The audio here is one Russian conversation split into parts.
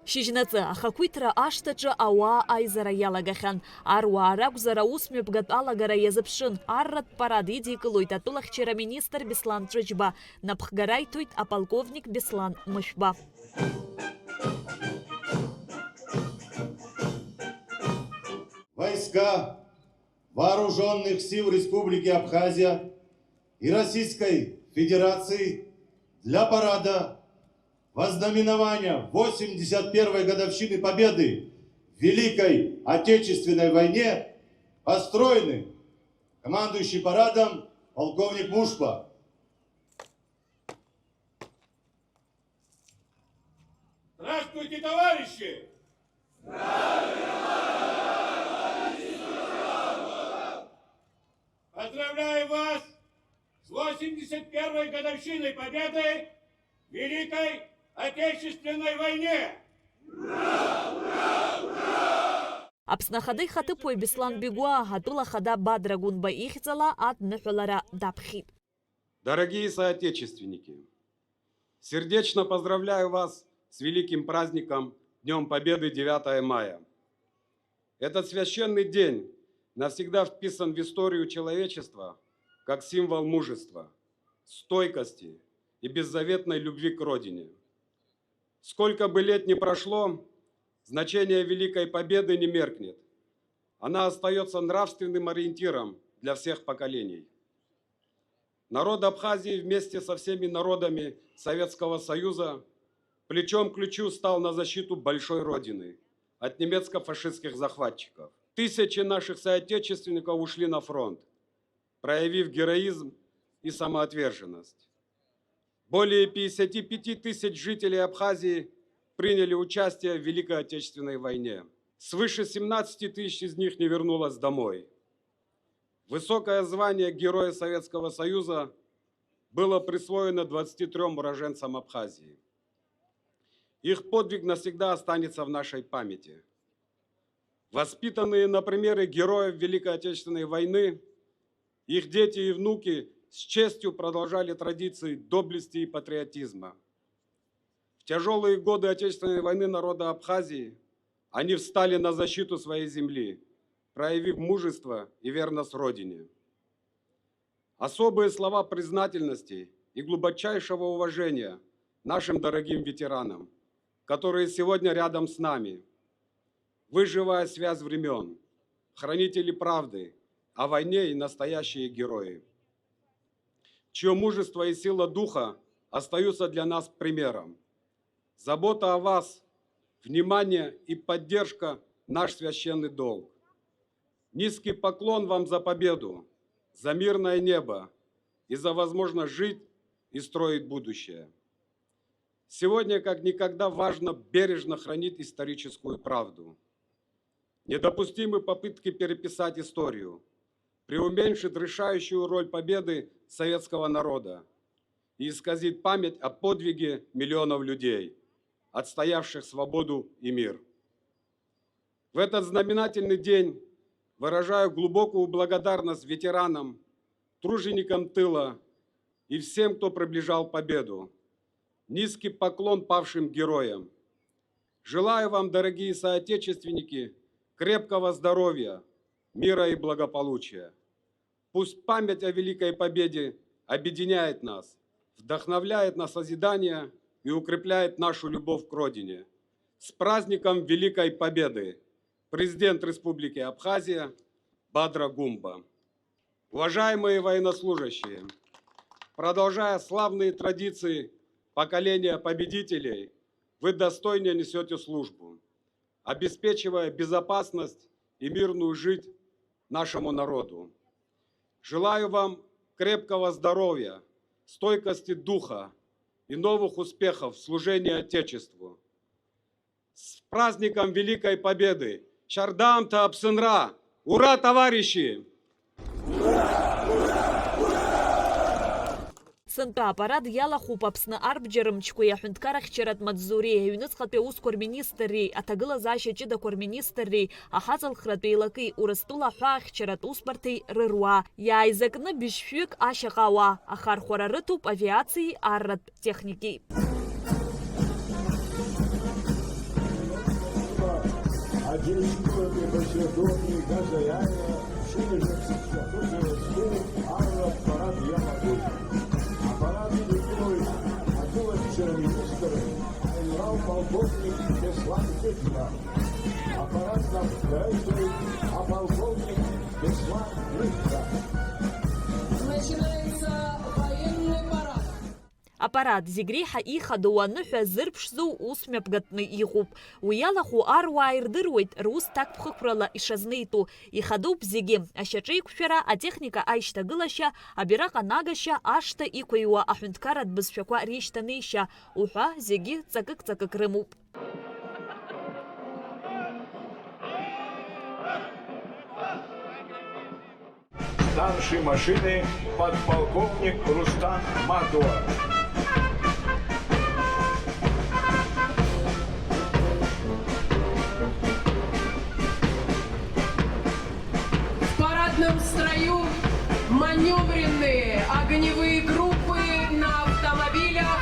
Шьыжьнаҵы ахақәиҭра ашҭаҿы ауаа аизара иалагахьан. Аруаа ракәзар аусмҩаԥгатә алагара иазыԥшын. Арратә парад идикылоит атәылахьчара министр Беслан Ҵәыџьба. Напхгара иҭоит аполковник Беслан Мышәба. Войска Вооруженных сил Республики Абхазия и Российской Федерации для парада вознаменования 81-й годовщины Победы в Великой Отечественной войне построены командующий парадом полковник Мушпа. Здравствуйте, товарищи! Поздравляю вас с 81-й годовщиной Победы в Великой Отечественной войне! Аԥсны ахада ихаҭыԥуаҩ Беслан Бегуа атәыла ахада Бадра Гунба ихьӡала адныҳәалара даԥхьеит. Дорогие соотечественники, сердечно поздравляю вас с великим праздником Днем Победы 9 мая. Этот священный день навсегда вписан в историю человечества как символ мужества, стойкости и беззаветной любви к Родине. Сколько бы лет ни прошло, значение Великой Победы не меркнет. Она остается нравственным ориентиром для всех поколений. Народ Абхазии вместе со всеми народами Советского Союза плечом к плечу стал на защиту большой Родины от немецко-фашистских захватчиков. Тысячи наших соотечественников ушли на фронт, проявив героизм и самоотверженность. Более 55 тысяч жителей Абхазии приняли участие в Великой Отечественной войне. Свыше 17 тысяч из них не вернулось домой. Высокое звание Героя Советского Союза было присвоено 23 уроженцам Абхазии. Их подвиг навсегда останется в нашей памяти. Воспитанные на примере героев Великой Отечественной войны, их дети и внуки с честью продолжали традиции доблести и патриотизма. В тяжелые годы Отечественной войны народа Абхазии они встали на защиту своей земли, проявив мужество и верность Родине. Особые слова признательности и глубочайшего уважения нашим дорогим ветеранам, которые сегодня рядом с нами. Вы живая связь времен, хранители правды о войне и настоящие герои, чье мужество и сила духа остаются для нас примером. Забота о вас, внимание и поддержка – наш священный долг. Низкий поклон вам за победу, за мирное небо и за возможность жить и строить будущее. Сегодня, как никогда, важно бережно хранить историческую правду. Недопустимы попытки переписать историю, преуменьшить решающую роль победы советского народа и исказить память о подвиге миллионов людей, отстоявших свободу и мир. В этот знаменательный день выражаю глубокую благодарность ветеранам, труженикам тыла и всем, кто приближал победу. Низкий поклон павшим героям. Желаю вам, дорогие соотечественники, крепкого здоровья, мира и благополучия. Пусть память о Великой Победе объединяет нас, вдохновляет на созидание и укрепляет нашу любовь к Родине. С праздником Великой Победы! Президент Республики Абхазия Бадра Гумба. Уважаемые военнослужащие, продолжая славные традиции поколения победителей, вы достойно несете службу, обеспечивая безопасность и мирную жизнь нашему народу. Желаю вам крепкого здоровья, стойкости духа и новых успехов в служении Отечеству. С праздником Великой Победы! Чардам Таапсынра! Ура, товарищи! Сынтәа апарад иалахуп Аԥсны арбџьарымчқәеи аҳәынҭқарахьчаратә маҵзуреи, аҩныҵҟатәи аусқәа рминистрреи, аҭагылазаашьа ҷыдақәа рминистрреи, ахаҵалхратә еилаки, Урыстәыла аҳәаахьчаратә усбарҭеи рыруаа. Иааизакны быжьшәҩык ашьаҟа ауаа, аха архәара рыҭоуп авиациеи арратә техникеи. Административные последовные газаяния, аппарат я могу. Аппарат диктует, министр, генерал-полковник Беслан Кузьма. Аппарат наблюдает, а полковник Беслан Кузьма. Начинается военный парад. Апарат зегреиҳа ихадоу аныҳәа зырԥшӡоу ус мҩаԥгатәны иҟоуп. Уи алахәу аруаа ирдыруеит рус ҭакԥхықәрала ишазнеитәу. Ихадоуп зегьы ашьаҿеиқәшәара, атехника аишьҭагылашьа, абираҟ анагашьа, ашҭа иқәыҩуа аҳәынҭқарратә бызшәақәа реишьҭанеишьа уҳәа зегьы ҵакык-ҵакык рымоуп. Старший машины подполковник Рустам Матуа. В парадном строю маневренные огневые группы на автомобилях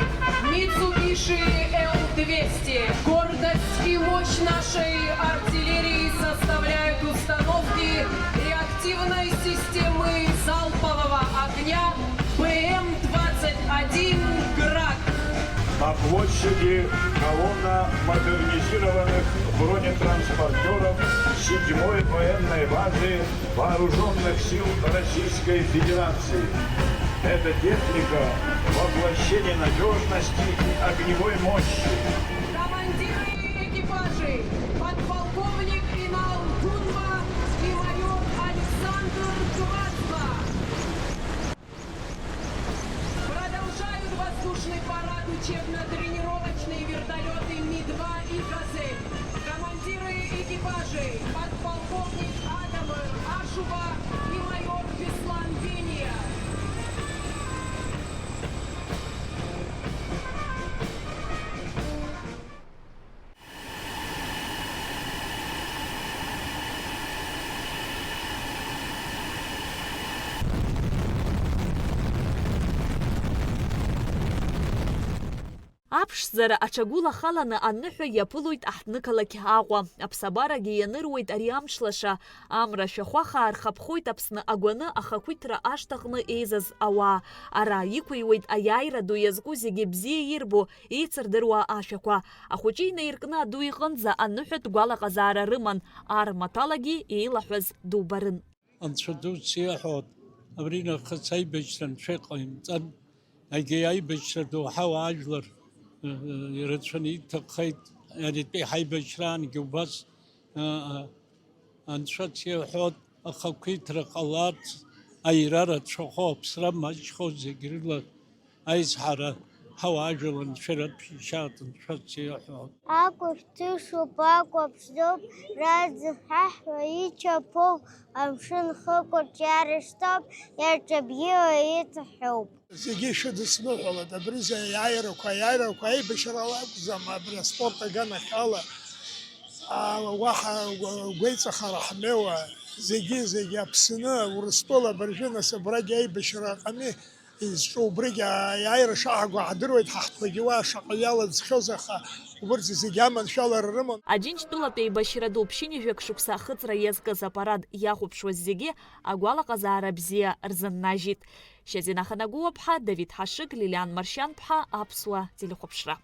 Mitsubishi L200. Гордость и мощь нашей артиллерии составляют установки реактивной системы залпового огня БМ-21 «Град». На площади колонна модернизированных бронетранспортеров 7-й военной базы Вооруженных сил Российской Федерации. Эта техника – воплощение надежности и огневой мощи. Командиры экипажей подполковник Инал Гунма и майор Александр Квасба продолжают воздушный парад учебно-тренировочные вертолеты Ми-2 и «Газель». Командиры экипажей подполковник Адамыр Ашуба и майор Беслан Вения. Аԥшӡара аҽагәылахаланы аныҳәа иаԥылоит аҳҭнықалақь Аҟәа. Аԥсабарагьы ианыруеит ари амшлаша. Амра шәахәахаа рхаԥхоит Аԥсны агәаны ахақәиҭра ашҭаҟны еизаз ауаа. Ара иқәыҩуеит аиааира ду иазку зегьы бзиа ирбо, еицырдыруа ашәақәа. Ахәыҷы инаиркны аду иҟынӡа аныҳәатә гәалаҟазаара рыман. Ар маҭәалагьы еилаҳәаз дубарын. Анцәа дуцс иаҳәоит, абри нахыс аибашьра анцәа иҟаимҵан, егьи аибашьра доуҳа ажәлар ирацәаны иҭаххеит, ари ҳаибашьраангьы убас анцәац иаҳәоит, ахақәиҭра ҟаларц, аира рацәахо, аԥсра маҷхо зегь рыла аизҳара ҳауаажәлар анцәа иратәшьшьаат, анцәац иаҳәоит. Акәышә ҭышуп, акәа ԥшӡоуп, раӡхаҳәа ичаԥоуп, амшын хықәырҿ иарышьҭоуп, иарҿабӷьыла иҵҳәоуп. Зегьы ишыдысныҳәалоит, абрыза аиааирақәа аибашьра акәӡам, абри аспорт аганахь ала уаҳа гәеиҵахара ҳмеиуа, зегьы Аԥсны, Урыстәыла абыржәы нас абрагьы аибашьра аҟами изҿу убригьы аиааира шаҳагәа ҳдыруеит, ҳаҳҭқәагьы уа шаҟа иаладзхьоз, аха убырҭ зегьы аманшәалара рыман. Аџьынџьтәылатә еибашьра ду ԥшьынҩажәак шықәса ахыҵра иазкыз апарад иахәаԥшуаз зегьы агәалаҟазаара бзиа рзыннажьит. Шьазина Ханагәыуа-ԥҳа, Давид Ҳашыг, Лилиан Маршьан-ԥҳа, Аԥсуа телехәаԥшра.